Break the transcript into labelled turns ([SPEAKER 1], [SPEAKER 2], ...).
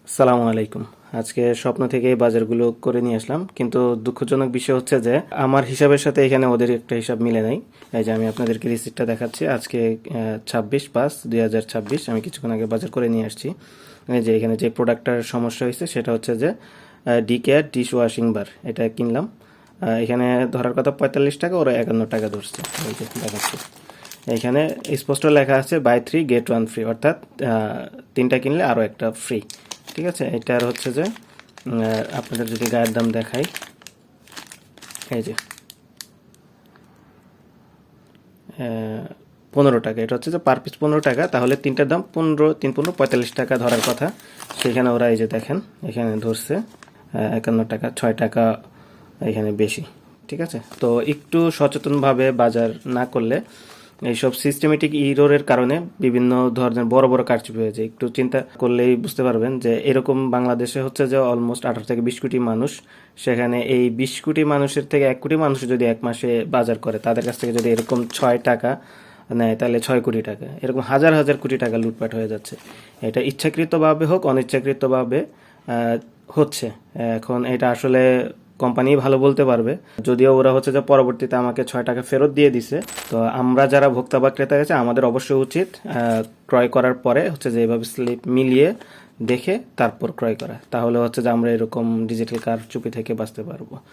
[SPEAKER 1] আসসালামু আলাইকুম। আজকে স্বপ্ন থেকে এই বাজারগুলো করে নিয়ে আসলাম, কিন্তু দুঃখজনক বিষয় হচ্ছে যে আমার হিসাবের সাথে এখানে ওদের একটা হিসাব মিলে নাই। এই যে আমি আপনাদেরকে রিসিপ্টটা দেখাচ্ছি। আজকে 26/5/2026 আমি কিছুক্ষণ আগে বাজার করে নিয়ে আসছি। এই যে এখানে যে প্রোডাক্টটার সমস্যা হয়েছে সেটা হচ্ছে যে ডিকেয়ার ডিশ ওয়াশিং বার, এটা কিনলাম। এখানে ধরার কথা 45 টাকা, ওরা 51 টাকা ধরছে। এই যে দেখাচ্ছি, এখানে স্পষ্ট লেখা আছে বাই 3 get 1 ফ্রি, অর্থাৎ তিনটা কিনলে আরও একটা ফ্রি। ঠিক আছে, এটার হচ্ছে যে আপনাদের যদি গায়ের দাম দেখাই, এই যে 15 টাকা, এটা হচ্ছে যে পার পিস 15 টাকা, তাহলে তিনটার দাম 15 3 15 45 টাকা ধরার কথা। সেখানে ওরা এই যে দেখেন এখানে ধরছে 51 টাকা, 6 টাকা এখানে বেশি। ঠিক আছে, তো একটু সচেতনভাবে বাজার না করলে এইসব সিস্টেমেটিক ইরোরের কারণে বিভিন্ন ধরনের বড় বড় কারচুপি হয়ে যায়। একটু চিন্তা করলেই বুঝতে পারবেন যে এরকম বাংলাদেশে হচ্ছে যে অলমোস্ট 18 থেকে 20 কোটি মানুষ। সেখানে এই 20 কোটি মানুষের থেকে 1 কোটি মানুষ যদি এক মাসে বাজার করে, তাদের কাছ থেকে যদি এরকম 6 টাকা নেয়, তাহলে 6 কোটি টাকা, এরকম হাজার হাজার কোটি টাকা লুটপাট হয়ে যাচ্ছে। এটা ইচ্ছাকৃতভাবে হোক অনিচ্ছাকৃতভাবে হচ্ছে। এখন এটা আসলে কোম্পানি ভালো বলতে পারবে, যদিও ওরা হচ্ছে যে পরবর্তীতে আমাকে 6 টাকা ফেরত দিয়ে দিছে। তো আমরা যারা ভোক্তা বা ক্রেতা গেছে, আমাদের অবশ্যই উচিত ক্রয় করার পরে হচ্ছে যে এভাবে স্লিপ মিলিয়ে দেখে তারপর ক্রয় করা, তাহলে হচ্ছে যে আমরা এরকম ডিজিটাল কারচুপি থেকে বাঁচতে পারবো।